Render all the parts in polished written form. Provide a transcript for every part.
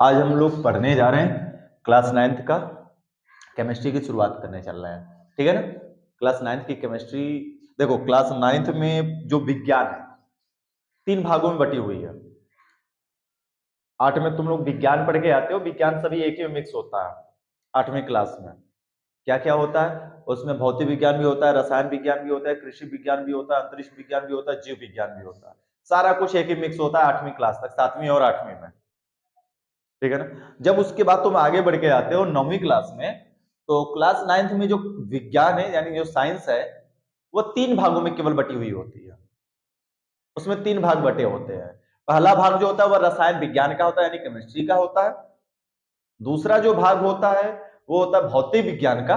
आज हम लोग पढ़ने जा रहे हैं क्लास 9th का केमिस्ट्री की शुरुआत करने चल रहे हैं, ठीक है ना। क्लास 9th की केमिस्ट्री, देखो क्लास 9th में जो विज्ञान है 3 भागों में बटी हुई है। 8 में तुम लोग विज्ञान पढ़ के आते हो, विज्ञान सभी एक ही में मिक्स होता है। 8वीं क्लास में क्या क्या होता है उसमें? भौतिक विज्ञान भी होता है, रसायन विज्ञान भी होता है, कृषि विज्ञान भी होता है, अंतरिक्ष विज्ञान भी होता है, जीव विज्ञान भी होता है। सारा कुछ एक ही मिक्स होता है 8वीं क्लास तक, 7वीं और 8वीं में, ठीक है ना। जब उसके बाद तुम आगे बढ़ के आते हो 9वीं क्लास में, तो क्लास 9th में जो विज्ञान है यानी जो साइंस है वो 3 भागों में केवल बटी हुई होती है। उसमें 3 भाग बटे होते हैं। पहला भाग जो होता है वह रसायन विज्ञान का होता है यानी केमिस्ट्री का होता है। दूसरा जो भाग होता है वो होता है भौतिक विज्ञान का,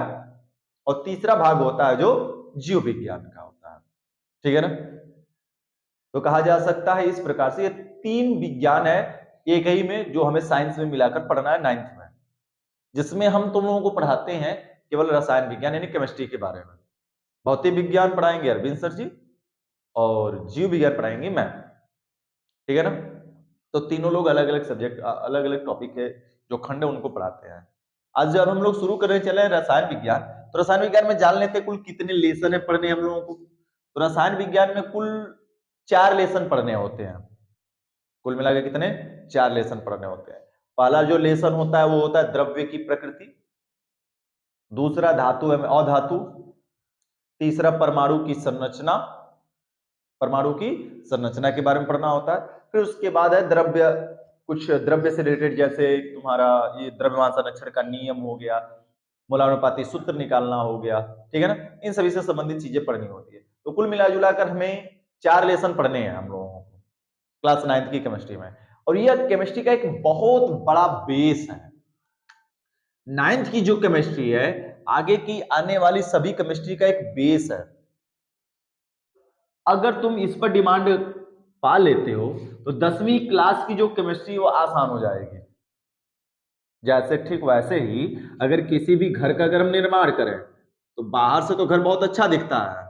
और तीसरा भाग होता है जो जीव विज्ञान का होता है, ठीक है ना। तो कहा जा सकता है इस प्रकार से ये 3 विज्ञान है एक ही में, जो हमें साइंस में मिलाकर पढ़ना है 9th में, जिसमें हम तुम लोगों को पढ़ाते हैं केवल रसायन विज्ञान यानी केमिस्ट्री के बारे में। भौतिक विज्ञान पढ़ाएंगे अरविंद सर जी, और जीव विज्ञान पढ़ाएंगे मैं, ठीक है ना। तो तीनों लोग अलग अलग सब्जेक्ट, अलग अलग टॉपिक है जो खंड है उनको पढ़ाते हैं। आज जब हम लोग शुरू करने चले रसायन विज्ञान, तो रसायन विज्ञान में जान लेते कुल कितने लेसन है पढ़ने हम लोगों को। तो रसायन विज्ञान में कुल 4 लेसन पढ़ने होते हैं। कुल मिला के कितने? 4 लेसन पढ़ने होते हैं। पहला जो लेसन होता है वो होता है द्रव्य की प्रकृति, दूसरा धातु एवं अधातु, तीसरा परमाणु की संरचना, परमाणु की संरचना के बारे में पढ़ना होता है। फिर उसके बाद है द्रव्य, कुछ द्रव्य से रिलेटेड, जैसे तुम्हारा ये द्रव्यमान संरक्षण का नियम हो गया, मोलानुपाती सूत्र निकालना हो गया, ठीक है ना। इन सभी से संबंधित चीजें पढ़नी होती है। तो कुल मिला जुलाकर हमें 4 लेसन पढ़ने हैं हम लोगों को क्लास 9th की केमिस्ट्री में। और यह केमिस्ट्री का एक बहुत बड़ा बेस है। 9th की जो केमिस्ट्री है आगे की आने वाली सभी केमिस्ट्री का एक बेस है। अगर तुम इस पर डिमांड पा लेते हो तो 10वीं क्लास की जो केमिस्ट्री वो आसान हो जाएगी। जैसे ठीक वैसे ही अगर किसी भी घर का अगर हम निर्माण करें तो बाहर से तो घर बहुत अच्छा दिखता है,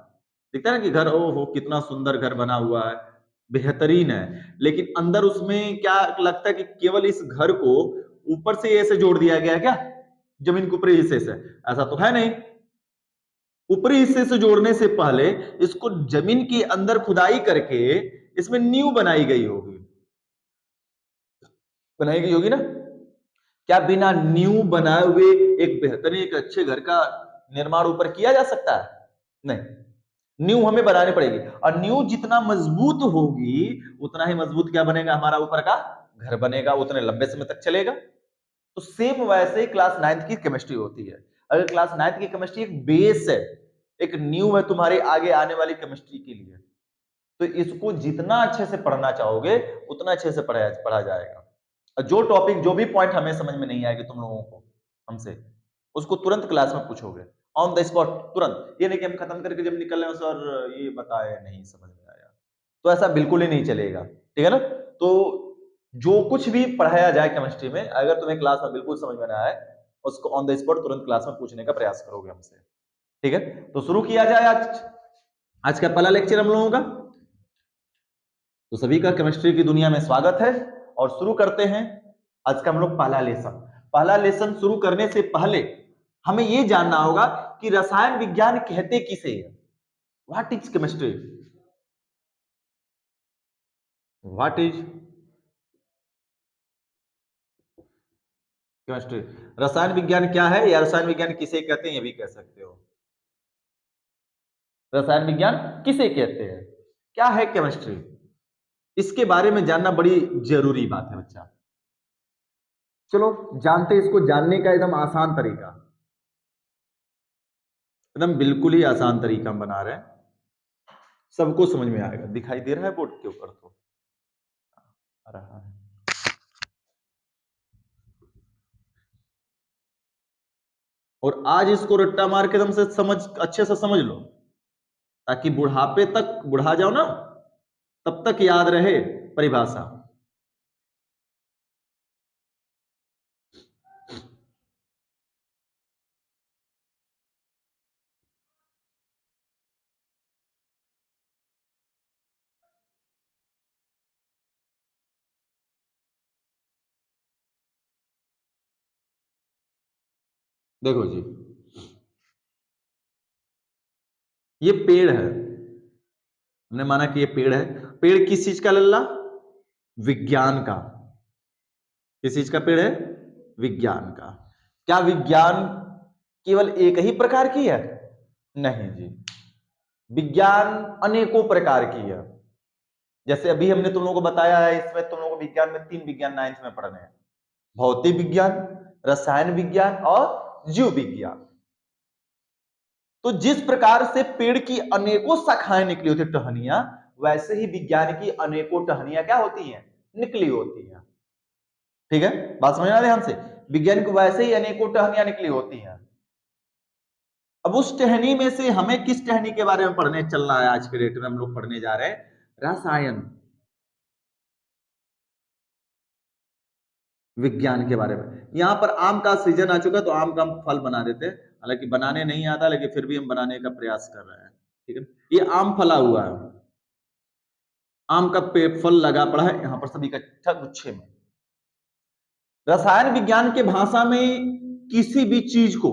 दिखता है ना कि घर ओहो कितना सुंदर घर बना हुआ है, बेहतरीन है। लेकिन अंदर उसमें क्या लगता है कि केवल इस घर को ऊपर से ऐसे जोड़ दिया गया है क्या, जमीन के ऊपरी हिस्से से? ऐसा तो है नहीं। ऊपरी हिस्से से जोड़ने से पहले इसको जमीन के अंदर खुदाई करके इसमें नींव बनाई गई होगी, बनाई गई होगी ना। क्या बिना नींव बनाए हुए एक बेहतरीन एक अच्छे घर का निर्माण ऊपर किया जा सकता है? नहीं, नींव हमें बनानी पड़ेगी, और नींव जितना मजबूत होगी उतना ही मजबूत क्या बनेगा, हमारा ऊपर का घर बनेगा, उतने लंबे समय तक चलेगा। तो सेम वैसे ही क्लास 9th की केमिस्ट्री होती है। अगर क्लास 9th की केमिस्ट्री एक बेस है, एक नींव है तुम्हारे आगे आने वाली केमिस्ट्री के लिए, तो इसको जितना अच्छे से पढ़ना चाहोगे उतना अच्छे से पढ़ा जाएगा। और जो टॉपिक, जो भी पॉइंट हमें समझ में नहीं आएगी तुम लोगों को हमसे, उसको तुरंत क्लास में पूछोगे ऑन द स्पॉट, तुरंत। ये नहीं कि हम खत्म करके जब निकल रहे हो सर ये बताए नहीं समझ में आया, तो ऐसा बिल्कुल ही नहीं चलेगा, ठीक है ना। तो जो कुछ भी पढ़ाया जाए केमिस्ट्री में, अगर तुम्हें क्लास में बिल्कुल समझ में ना आए, उसको ऑन द स्पॉट तुरंत क्लास में पूछने का प्रयास करोगे हमसे, ठीक है। तो शुरू किया जाए आज। आज का पहला लेक्चर हम लोगों का, तो सभी का केमिस्ट्री की दुनिया में स्वागत है। और शुरू करते हैं आज का हम लोग पहला लेसन। पहला लेसन शुरू करने से पहले हमें यह जानना होगा कि रसायन विज्ञान कहते किसे है। What is chemistry? What is chemistry? रसायन विज्ञान क्या है, या रसायन विज्ञान किसे कहते हैं ये भी कह सकते हो। रसायन विज्ञान किसे कहते हैं, क्या है केमिस्ट्री, इसके बारे में जानना बड़ी जरूरी बात है बच्चा। चलो जानते हैं इसको जानने का एकदम आसान तरीका, एकदम बिल्कुल ही आसान तरीका हम बना रहे हैं, सबको समझ में आएगा। दिखाई दे रहा है बोर्ड के ऊपर? तो आ रहा है। और आज इसको रट्टा मार के एकदम से समझ, अच्छे से समझ लो, ताकि बुढ़ापे तक, बुढ़ा जाओ ना तब तक याद रहे परिभाषा। देखो जी, ये पेड़ है, हमने माना कि ये पेड़ है। पेड़ किस चीज का लल्ला? विज्ञान का। किस चीज का पेड़ है? विज्ञान का। क्या विज्ञान केवल एक ही प्रकार की है? नहीं जी, विज्ञान अनेकों प्रकार की है। जैसे अभी हमने तुम लोगों को बताया है, इसमें तुम लोगों को विज्ञान में 3 विज्ञान 9th में पढ़ने हैं: भौतिक विज्ञान, रसायन विज्ञान और जीव विज्ञान। तो जिस प्रकार से पेड़ की अनेकों शाखाएं निकली होती टहनियां, वैसे ही विज्ञान की अनेकों टहनियां क्या होती हैं? निकली होती हैं। ठीक है, बात समझना ध्यान से। विज्ञान की वैसे ही अनेकों टहनियां निकली होती हैं। अब उस टहनी में से हमें किस टहनी के बारे में पढ़ने चलना है? आज के डेट में हम लोग पढ़ने जा रहे हैं रसायन विज्ञान के बारे में। यहां पर आम का सीजन आ चुका है, तो आम का हम फल बना देते हैं। हालांकि बनाने नहीं आता, लेकिन फिर भी हम बनाने का प्रयास कर रहे हैं। ठीक है, ये आम फला हुआ है, आम का फल लगा पड़ा है यहां पर सभी इकट्ठा गुच्छे में। रसायन विज्ञान के भाषा में किसी भी चीज को,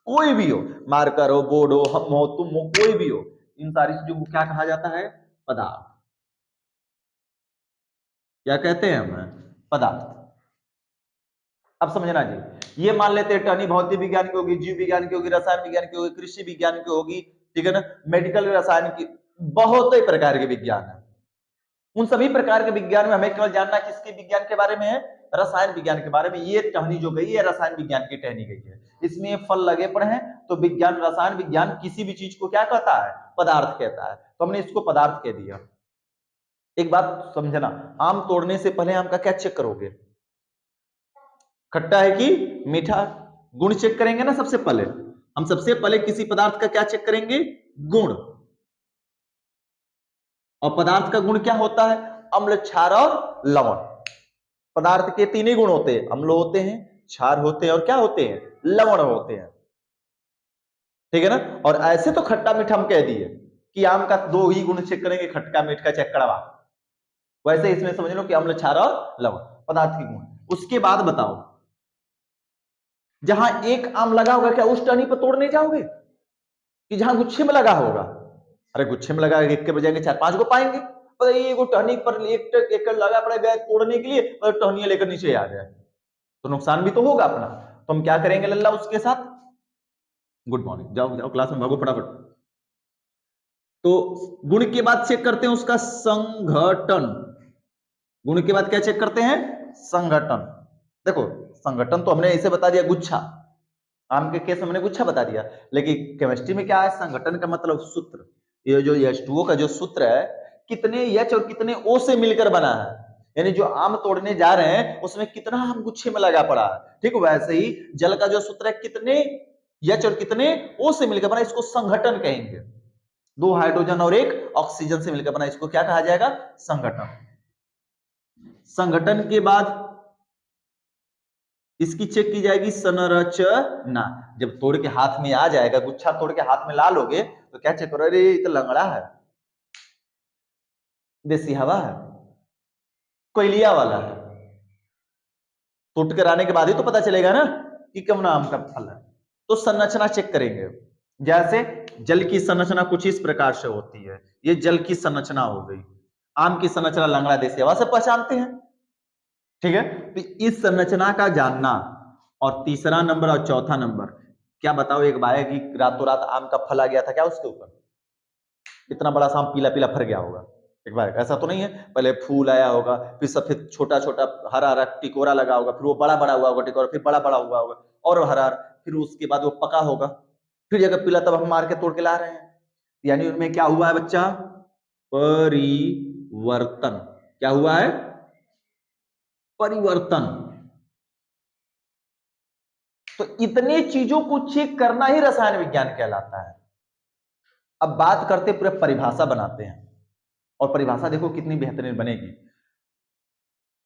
कोई भी हो, मार्कर हो, बोर्ड हो, हम हो, तुम हो, कोई भी हो, इन सारी चीजों को क्या कहा जाता है? पदार्थ। क्या कहते हैं हम? पदार्थ। अब समझना जी, ये मान लेते हैं टर्नी भौतिक विज्ञान की होगी, जीव विज्ञान की होगी, रसायन विज्ञान की होगी, कृषि विज्ञान की होगी, ठीक है ना, मेडिकल रसायन की, बहुत ही प्रकार के विज्ञान है। उन सभी प्रकार के विज्ञान में हमें केवल जानना किसके विज्ञान के बारे में है? रसायन विज्ञान के बारे में। ये टहनी जो गई है रसायन विज्ञान की टहनी गई है, इसमें फल लगे पड़े हैं। तो विज्ञान, रसायन विज्ञान किसी भी चीज को क्या कहता है? पदार्थ कहता है। तो हमने इसको पदार्थ कह दिया। एक बात समझना, आम तोड़ने से पहले आम का क्या चेक करोगे? खट्टा है कि मीठा? गुण चेक करेंगे ना सबसे पहले। हम सबसे पहले किसी पदार्थ का क्या चेक करेंगे? गुण। और पदार्थ का गुण क्या होता है? अम्ल, क्षार और लवण। पदार्थ के 3 ही गुण होते हैं: अम्ल होते हैं, क्षार होते हैं और क्या होते हैं? लवण होते हैं। ठीक है ना। और ऐसे तो खट्टा मीठा हम कह दिए कि आम का 2 ही गुण चेक करेंगे, खट्टा मीठा चेक कड़वा। वैसे इसमें समझ लो कि अम्ल, क्षार और लवण पदार्थ के गुण। उसके बाद बताओ, जहां एक आम लगा होगा क्या उस टहनी पर तोड़ने जाओगे कि जहां गुच्छे में लगा होगा? अरे गुच्छे में लगा, एक के बजाय 4-5 को पाएंगे। पर ये टहनी पर एक लगा पड़ा गया तोड़ने के लिए, और टहनिया लेकर नीचे आ गया, तो नुकसान भी तो होगा अपना। तो हम क्या करेंगे लल्ला उसके साथ? गुड मॉर्निंग, जाओ जाओ क्लास में भागो फटाफट। तो गुण के बाद चेक करते हैं उसका संघटन। गुण के बाद क्या चेक करते हैं? संघटन। देखो, संघटन तो हमने ऐसे बता दिया, गुच्छा। आम के केस में हमने गुच्छा बता दिया, लेकिन केमिस्ट्री में क्या है? संघटन का मतलब सूत्र। ये जो H2O का जो सूत्र है, कितने H और कितने O से मिलकर बना है। यानी जो आम तोड़ने जा रहे हैं उसमें कितना आम गुच्छे में लगा पड़ा है। ठीक वैसे ही जल का जो सूत्र है, कितने H और कितने O से मिलकर बना, इसको संघटन कहेंगे। 2 हाइड्रोजन और 1 ऑक्सीजन से मिलकर बना, इसको क्या कहा जाएगा? संघटन। संघटन के बाद इसकी चेक की जाएगी संरचना। जब तोड़ के हाथ में आ जाएगा, गुच्छा तोड़ के हाथ में ला लोगे, तो क्या चेक करो? अरे ये तो लंगड़ा है, देसी हवा है, कोयलिया वाला है। टूट कर आने के बाद ही तो पता चलेगा ना कि कौन आम का फल है। तो संरचना चेक करेंगे। जैसे जल की संरचना कुछ इस प्रकार से होती है, ये जल की संरचना हो गई। आम की संरचना लंगड़ा, देसी हवा से पहचानते हैं। ठीक है, तो इस संरचना का जानना। और तीसरा नंबर और चौथा नंबर, क्या बताओ, एक बार की रातों रात आम का फल आ गया था क्या उसके ऊपर? इतना बड़ा सा आम पीला पीला फर गया होगा एक बार? ऐसा तो नहीं है, पहले फूल आया होगा, फिर सफेद छोटा छोटा हरा हरा टिकोरा लगा होगा, फिर वो बड़ा बड़ा हुआ होगा टिकोरा, फिर बड़ा बड़ा हुआ होगा और हरा, फिर उसके बाद वो पका होगा, फिर जगह पीला, तब हम मार के तोड़ के ला रहे हैं। यानी उनमें क्या हुआ है बच्चा? परिवर्तन। क्या हुआ है? परिवर्तन। तो इतने चीजों को चेक करना ही रसायन विज्ञान कहलाता है। अब बात करते पूरे परिभाषा बनाते हैं, और परिभाषा देखो कितनी बेहतरीन बनेगी।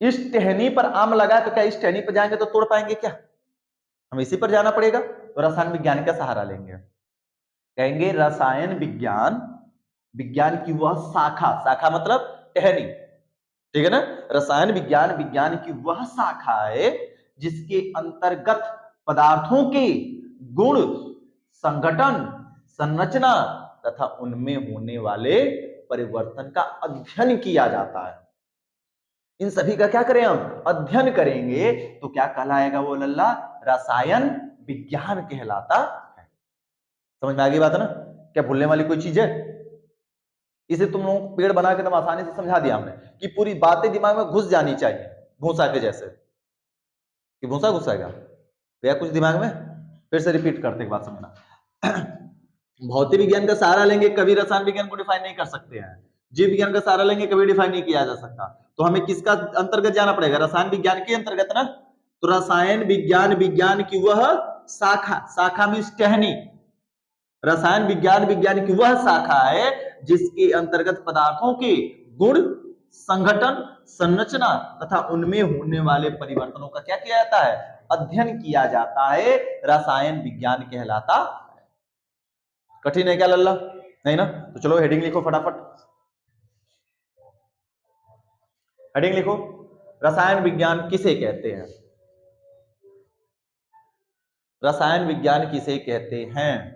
इस टहनी पर आम लगा, तो क्या इस टहनी पर जाएंगे तो तोड़ पाएंगे क्या? हम इसी पर जाना पड़ेगा। तो रसायन विज्ञान का सहारा लेंगे, कहेंगे रसायन विज्ञान, विज्ञान की वह शाखा, शाखा मतलब टहनी, ठीक है ना। रसायन विज्ञान, विज्ञान की वह शाखा है जिसके अंतर्गत पदार्थों के गुण, संगठन, संरचना तथा उनमें होने वाले परिवर्तन का अध्ययन किया जाता है। इन सभी का क्या करें हम? अध्ययन करेंगे तो क्या कहलाएगा वो लल्ला? रसायन विज्ञान कहलाता है। समझ में आ गई बात है ना? क्या भूलने वाली कोई चीज है? इसे तुम लोगों को पेड़ बना के एकदम आसानी से समझा दिया हमने कि पूरी बातें दिमाग में घुस जानी चाहिए, भूसा के जैसे। कि भूसा घुसाएगा या कुछ दिमाग में? फिर से रिपीट करते एक बात समझना। भौतिक विज्ञान का सहारा लेंगे कभी रसायन विज्ञान को डिफाइन नहीं कर सकते हैं। जीव विज्ञान का सहारा लेंगे कभी डिफाइन नहीं किया जा सकता। तो हमें किसका अंतर्गत जाना पड़ेगा? रसायन विज्ञान के अंतर्गत ना। तो रसायन विज्ञान, विज्ञान की वह शाखा, शाखा मीन्स टहनी। रसायन विज्ञान, विज्ञान की वह शाखा है जिसके अंतर्गत पदार्थों के गुण, संगठन, संरचना तथा उनमें होने वाले परिवर्तनों का क्या किया जाता है? अध्ययन किया जाता है। रसायन विज्ञान कहलाता। कठिन है क्या लल्ला? नहीं ना? तो चलो हेडिंग लिखो फटाफट। हेडिंग लिखो, रसायन विज्ञान किसे कहते हैं? रसायन विज्ञान किसे कहते हैं?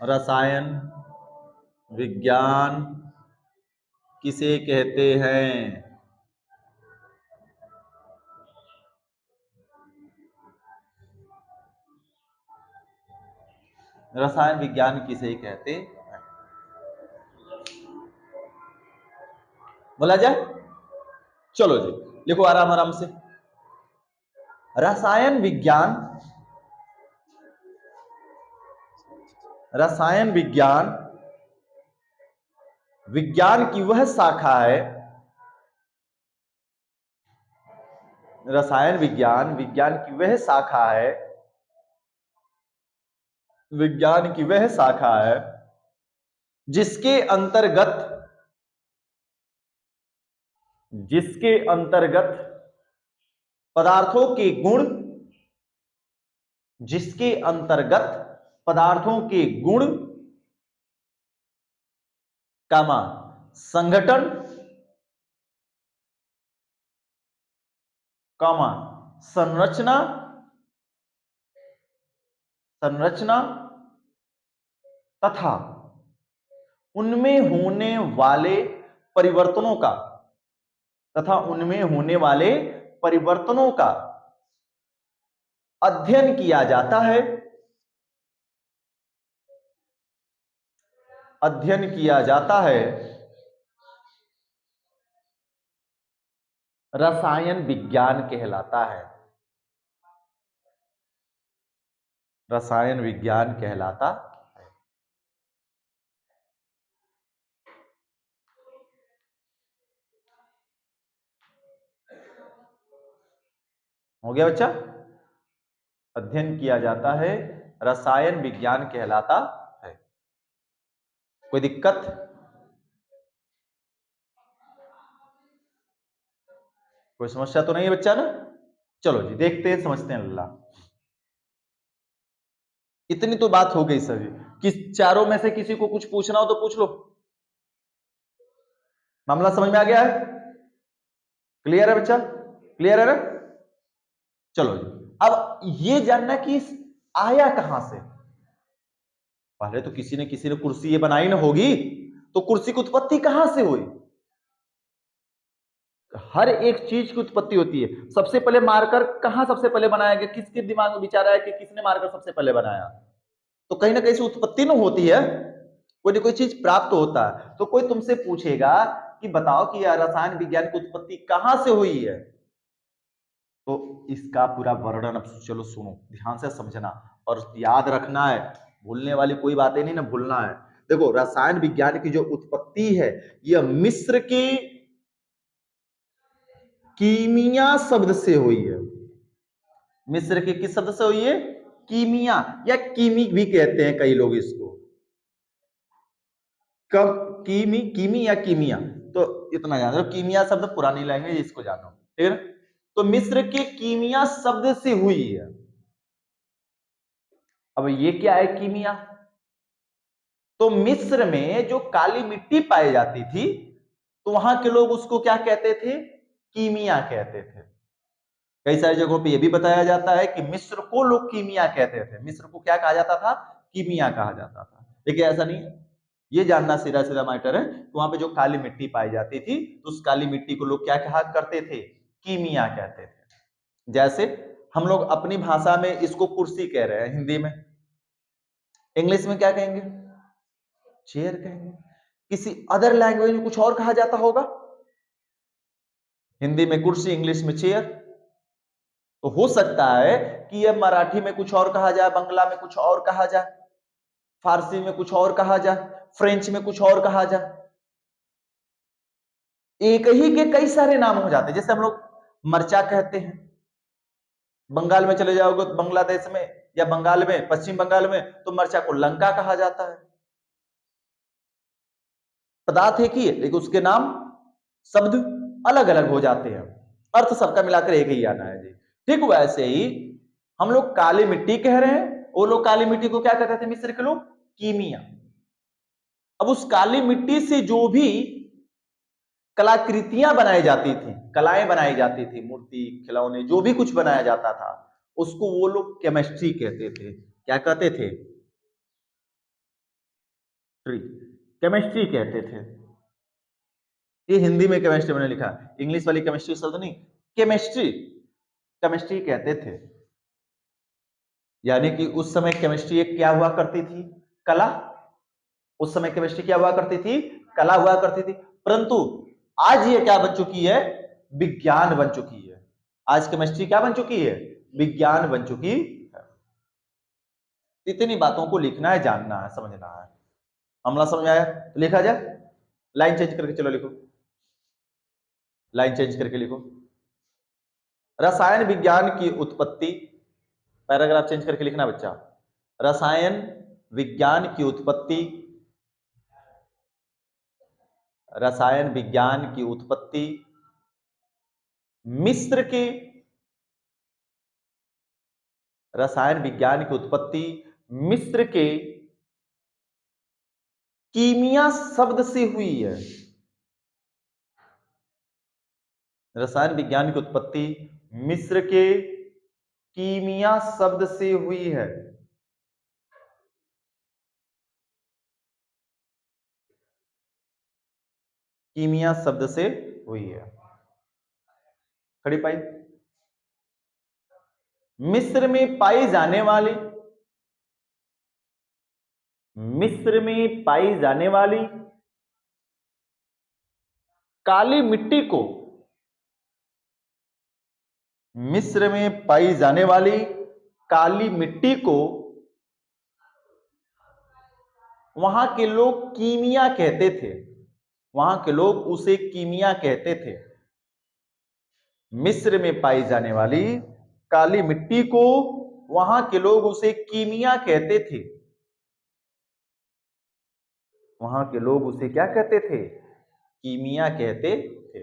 रसायन विज्ञान किसे कहते हैं? रसायन विज्ञान किसे कहते हैं? बोला जाए? चलो जी लिखो आराम आराम से। रसायन विज्ञान, रसायन विज्ञान विज्ञान की वह शाखा है। रसायन विज्ञान विज्ञान की वह शाखा है, विज्ञान की वह शाखा है जिसके अंतर्गत, जिसके अंतर्गत पदार्थों के गुण, जिसके अंतर्गत पदार्थों के गुण, कामा संगठन, कामा संरचना, संरचना तथा उनमें होने वाले परिवर्तनों का, तथा उनमें होने वाले परिवर्तनों का अध्ययन किया जाता है। अध्ययन किया जाता है। रसायन विज्ञान कहलाता है। रसायन विज्ञान कहलाता है। हो गया बच्चा? अध्ययन किया जाता है, रसायन विज्ञान कहलाता है। कोई दिक्कत? कोई समस्या तो नहीं है बच्चा ना? चलो जी देखते हैं, समझते हैं अल्लाह। इतनी तो बात हो गई सभी। किस चारों में से किसी को कुछ पूछना हो तो पूछ लो। मामला समझ में आ गया है? क्लियर है बच्चा? क्लियर है ना? चलो जी, अब ये जानना कि आया कहां से। पहले तो किसी ने कुर्सी ये बनाई ना होगी, तो कुर्सी की उत्पत्ति कहां से हुई? हर एक चीज की उत्पत्ति होती है। सबसे पहले मार्कर कहां सबसे पहले बनाया गया? किसके दिमाग में विचार आया कि किसने मार्कर सबसे पहले बनाया? तो कहीं ना कहीं से उत्पत्ति ना होती है, कोई ना कोई चीज प्राप्त होता है। तो कोई तुमसे पूछेगा कि बताओ कि यह रसायन विज्ञान की उत्पत्ति कहां से हुई है, तो इसका पूरा वर्णन अब चलो सुनो, ध्यान से समझना और याद रखना है। भूलने वाली कोई बातें नहीं ना, भूलना है। देखो रसायन विज्ञान की जो उत्पत्ति है यह मिस्र की कीमिया शब्द से हुई है। मिस्र के किस शब्द से हुई है? कीमिया, या कीमी भी कहते हैं कई लोग इसको। कब? कीमी, कीमी या कीमिया, तो इतना जान लो। कीमिया शब्द पुरानी लैंग्वेज, इसको जानो, ठीक है? तो मिस्र के कीमिया शब्द से हुई है। अब ये क्या है कीमिया? तो मिस्र में जो काली मिट्टी पाई जाती थी, तो वहां के लोग उसको क्या कहते थे? कीमिया कहते थे। कई सारी जगहों पे यह भी बताया जाता है कि मिस्र को लोग कीमिया कहते थे। मिस्र को क्या कहा जाता था? कीमिया कहा जाता था। लेकिन ऐसा नहीं है, ये जानना सीधा सीधा मैटर है। तो वहां पे जो काली मिट्टी पाई जाती थी, तो उस काली मिट्टी को लोग क्या कहा करते थे? कीमिया कहते थे। जैसे हम लोग अपनी भाषा में इसको कुर्सी कह रहे हैं हिंदी में, इंग्लिश में क्या कहेंगे? चेयर कहेंगे। किसी अदर लैंग्वेज में कुछ और कहा जाता होगा, हिंदी में कुर्सी, इंग्लिश में चेयर। तो हो सकता है कि यह मराठी में कुछ और कहा जाए, बंगला में कुछ और कहा जाए, फारसी में कुछ और कहा जाए, फ्रेंच में कुछ और कहा जाए। एक ही के कई सारे नाम हो जाते हैं। जैसे हम लोग मरचा कहते हैं, बंगाल में चले जाओगे तो बांग्लादेश में या बंगाल में, पश्चिम बंगाल में, तो मरचा को लंका कहा जाता है। पदार्थ एक ही है लेकिन उसके नाम, शब्द अलग अलग हो जाते हैं, अर्थ सबका मिलाकर एक ही आना है जी। ठीक वैसे ही हम लोग काली मिट्टी कह रहे हैं, वो लोग काली मिट्टी को क्या कहते थे मिस्र के लोग? कीमिया। अब उस काली मिट्टी से जो भी कलाकृतियां बनाई जाती थी, कलाएं बनाई जाती थी, मूर्ति, खिलौने, जो भी कुछ बनाया जाता था, उसको वो लोग केमिस्ट्री कहते थे। क्या कहते थे? ट्री, केमिस्ट्री कहते थे। ये हिंदी में केमिस्ट्री मैंने लिखा, इंग्लिश वाली केमिस्ट्री शब्द नहीं, केमिस्ट्री, केमिस्ट्री कहते थे। यानी कि उस समय केमिस्ट्री एक क्या हुआ करती थी? कला। उस समय केमिस्ट्री क्या हुआ करती थी? कला हुआ करती थी। परंतु आज ये क्या बन चुकी है? विज्ञान बन चुकी है। आज केमिस्ट्री क्या बन चुकी है? विज्ञान बन चुकी है। इतनी बातों को लिखना है, जानना है, समझना है। हमला समझ आया तो लिखा जाए, लाइन चेंज करके चलो लिखो, लाइन चेंज करके लिखो। रसायन विज्ञान की उत्पत्ति, पैराग्राफ चेंज करके लिखना बच्चा। रसायन विज्ञान की उत्पत्ति, रसायन विज्ञान की उत्पत्ति मिस्र के, रसायन विज्ञान की उत्पत्ति मिस्र के कीमिया शब्द से हुई है। रसायन विज्ञान की उत्पत्ति मिस्र के कीमिया शब्द से हुई है। कीमिया शब्द से हुई है। खड़ी पाई। मिस्र में पाई जाने वाली, मिस्र में पाई जाने वाली काली मिट्टी को, मिस्र में पाई जाने वाली काली मिट्टी को वहां के लोग कीमिया कहते थे। वहां के लोग उसे कीमिया कहते थे। मिस्र में पाई जाने वाली काली मिट्टी को वहां के लोग उसे कीमिया कहते थे। वहां के लोग उसे क्या कहते थे? कीमिया कहते थे।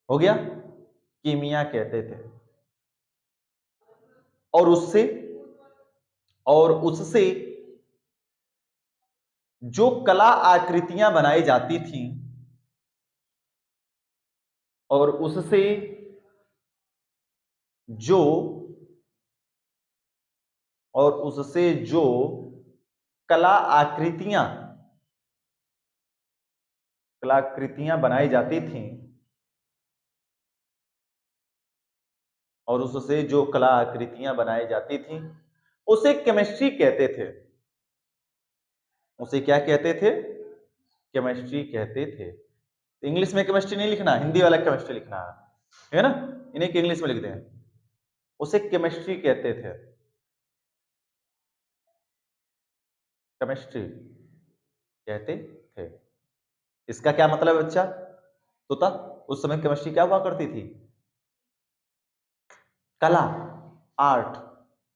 हो गया? कीमिया कहते थे। और उससे, और उससे जो कला आकृतियां बनाई जाती थी, और उससे जो, और उससे जो कला आकृतियां, कलाकृतियां बनाई जाती थी, और उससे जो कला आकृतियां बनाई जाती थी उसे केमिस्ट्री कहते थे। उसे क्या कहते थे? केमिस्ट्री कहते थे। इंग्लिश में केमिस्ट्री नहीं लिखना, हिंदी वाला केमिस्ट्री लिखना है ना? इन्हें इंग्लिश में लिख दें। उसे केमिस्ट्री कहते थे, केमिस्ट्री कहते थे। इसका क्या मतलब है बच्चा? तोता, उस समय केमिस्ट्री क्या हुआ करती थी? कला, आर्ट।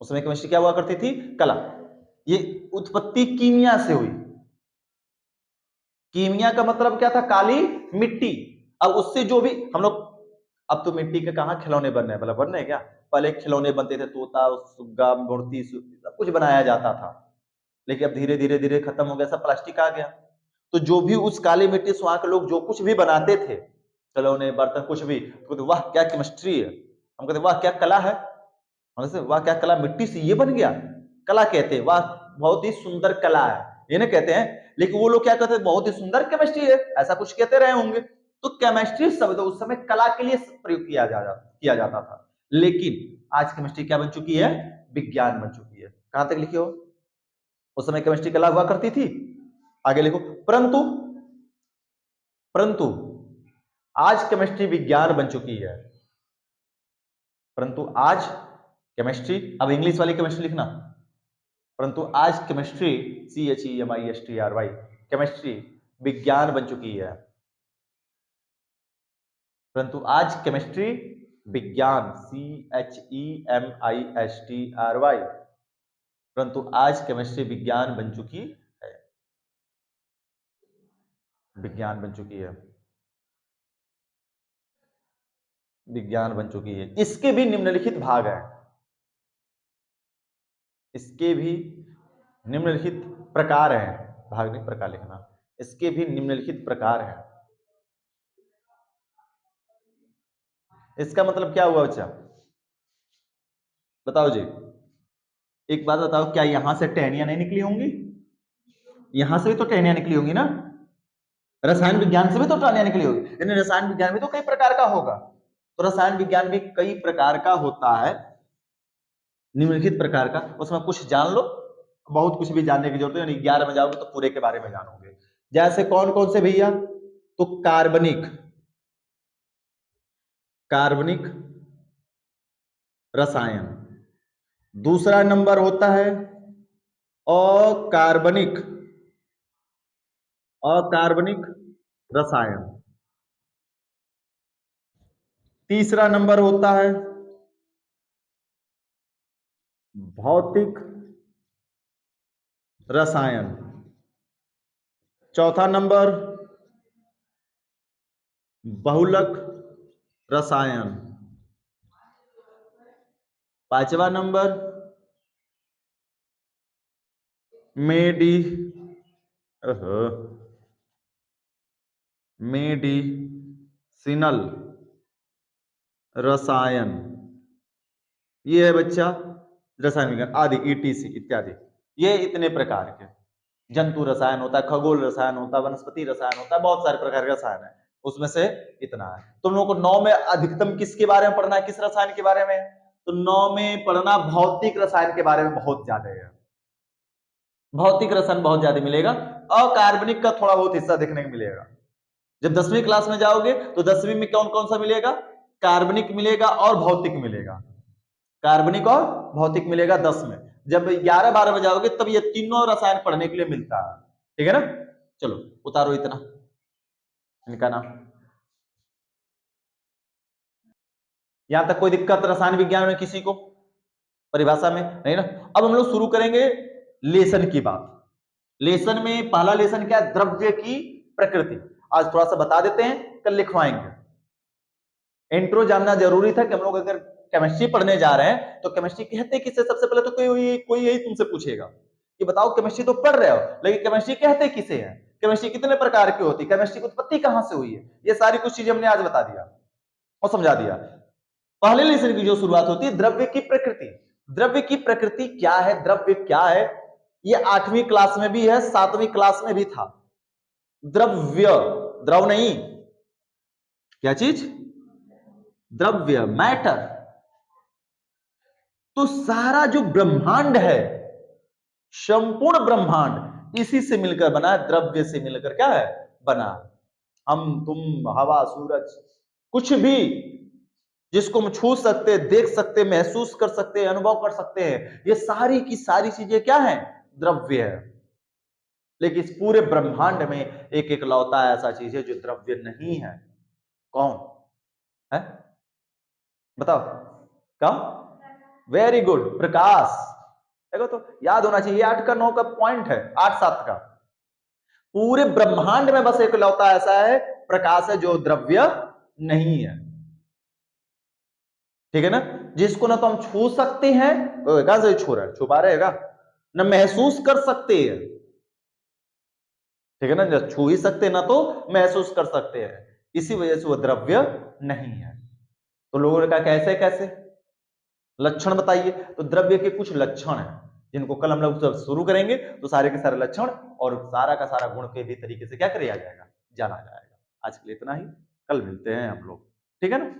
उस समय केमिस्ट्री क्या हुआ करती थी? कला। ये उत्पत्ति कीमिया से हुई। कीमिया का मतलब क्या था? काली मिट्टी। अब उससे जो भी हम लोग, अब तो मिट्टी के कहां खिलौने बन रहे हैं, मतलब बन रहे हैं क्या? पहले खिलौने बनते थे, तोता, सुग्गा, मूर्ति, सब कुछ बनाया जाता था। लेकिन अब धीरे धीरे धीरे खत्म हो गया, सब प्लास्टिक आ गया। तो जो भी उस काली मिट्टी से वहां के लोग जो कुछ भी बनाते थे, खिलौने, बर्तन, कुछ भी, तो कहते वाह क्या केमिस्ट्री है, हम कहते वाह क्या कला है, हमसे वाह क्या कला, मिट्टी से ये बन गया, कला कहते हैं, वाह बहुत ही सुंदर कला है, ये ना कहते हैं। लेकिन वो लोग क्या कहते हैं, बहुत ही सुंदर केमिस्ट्री है, ऐसा कुछ कहते रहे होंगे। तो केमिस्ट्री शब्द उस समय कला के लिए प्रयोग किया जाता था। लेकिन आज केमिस्ट्री क्या बन चुकी है, विज्ञान बन चुकी है। कहां तक लिखे हो, उस समय केमिस्ट्री कला हुआ करती थी, आगे लिखो। परंतु परंतु आज केमिस्ट्री विज्ञान बन चुकी है। परंतु आज केमिस्ट्री, अब इंग्लिश वाली केमिस्ट्री लिखना, परंतु आज केमिस्ट्री, CHEMISTRY, केमिस्ट्री विज्ञान बन चुकी है। परंतु आज केमिस्ट्री विज्ञान, CHEMISTRY, परंतु आज केमिस्ट्री विज्ञान बन चुकी है, विज्ञान बन चुकी है, विज्ञान बन चुकी है। इसके भी निम्नलिखित भाग हैं, इसके भी निम्नलिखित प्रकार हैं, भाग नहीं प्रकार लिखना, इसके भी निम्नलिखित प्रकार हैं। इसका मतलब क्या हुआ बच्चा, बताओ जी, एक बात बताओ, क्या यहां से टहनियां नहीं निकली होंगी, यहां से भी तो टहनियां निकली होंगी ना, रसायन विज्ञान से भी तो टहनियां निकली होगी, यानी रसायन विज्ञान भी तो कई प्रकार का होगा। तो रसायन विज्ञान भी कई प्रकार का होता है, निम्नलिखित प्रकार का, उसमें कुछ जान लो, बहुत कुछ भी जानने की जरूरत है, यानी 11 में जाओगे तो पूरे के बारे में जानोगे। जैसे कौन कौन से भैया, तो कार्बनिक, कार्बनिक रसायन, दूसरा नंबर होता है अकार्बनिक, अकार्बनिक रसायन, तीसरा नंबर होता है भौतिक रसायन, चौथा नंबर बहुलक रसायन, पांचवा नंबर मेडी मेडिसिनल रसायन, ये है बच्चा रसायन विज्ञान आदि, ETC इत्यादि। ये इतने प्रकार के, जंतु रसायन होता है, खगोल रसायन होता है, वनस्पति रसायन होता है, बहुत सारे प्रकार के रसायन है, उसमें से इतना है। तुम लोगों को 9 में अधिकतम किसके बारे में पढ़ना है, किस रसायन के बारे में, तो 9 में पढ़ना भौतिक रसायन के बारे में बहुत ज्यादा है, भौतिक रसायन बहुत ज्यादा मिलेगा, अकार्बनिक का थोड़ा बहुत हिस्सा देखने को मिलेगा। जब 10वीं क्लास में जाओगे तो 10वीं में कौन कौन सा मिलेगा, कार्बनिक मिलेगा और भौतिक मिलेगा, कार्बनिक और भौतिक मिलेगा 10 में। जब 11-12 में जाओगे तब ये तीनों रसायन पढ़ने के लिए मिलता है, ठीक है ना। चलो उतारो इतना, इनका नाम, यहां तक कोई दिक्कत रसायन विज्ञान में किसी को, परिभाषा में नहीं ना। अब हम लोग शुरू करेंगे लेसन की बात। लेसन में पहला लेसन क्या है, द्रव्य की प्रकृति। आज थोड़ा सा बता देते हैं, कल लिखवाएंगे। इंट्रो जानना जरूरी था कि हम लोग अगर केमिस्ट्री पढ़ने जा रहे हैं तो केमिस्ट्री कहते किसे, सबसे पहले तो कोई यही तुमसे पूछेगा कि बताओ केमिस्ट्री तो पढ़ रहे हो, लेकिन केमिस्ट्री कहते किसे हैं, केमिस्ट्री कितने प्रकार की होती है, केमिस्ट्री की उत्पत्ति कहां से हुई है, ये सारी कुछ चीजें हमने आज बता दिया और समझा दिया। पहले लेसन की जो शुरुआत होती है द्रव्य की प्रकृति। द्रव्य की प्रकृति क्या है, द्रव्य क्या है, ये 8वीं क्लास में भी है, 7वीं क्लास में भी था। द्रव्य, द्रव नहीं, क्या चीज, द्रव्य, मैटर। तो सारा जो ब्रह्मांड है, संपूर्ण ब्रह्मांड इसी से मिलकर बना है, द्रव्य से मिलकर क्या है बना। हम तुम हवा सूरज कुछ भी जिसको हम छू सकते, देख सकते, महसूस कर सकते, अनुभव कर सकते हैं, ये सारी की सारी चीजें क्या है, द्रव्य है। लेकिन इस पूरे ब्रह्मांड में एक एक लौता ऐसा चीज है जो द्रव्य नहीं है, कौन है बताओ, कौन, वेरी गुड, प्रकाश। देखो तो याद होना चाहिए, 8 का 9 का पॉइंट है, 8-7 का। पूरे ब्रह्मांड में बस एक लौता ऐसा है प्रकाश है जो द्रव्य नहीं है, ठीक है ना। जिसको ना तो हम छू सकते हैं, कहां से छू रहे हैं, छुपा रहेगा, न महसूस कर सकते हैं, ठीक है ना, जब छू ही सकते ना तो महसूस कर सकते हैं, इसी वजह से वो द्रव्य नहीं है। तो लोगों ने कहा कैसे कैसे, लक्षण बताइए। तो द्रव्य के कुछ लक्षण हैं जिनको कल हम लोग जब शुरू करेंगे तो सारे के सारे लक्षण और सारा का सारा गुण के भी तरीके से क्या किया जाएगा, जाना जाएगा। आज के लिए इतना ही, कल मिलते हैं हम लोग, ठीक है ना।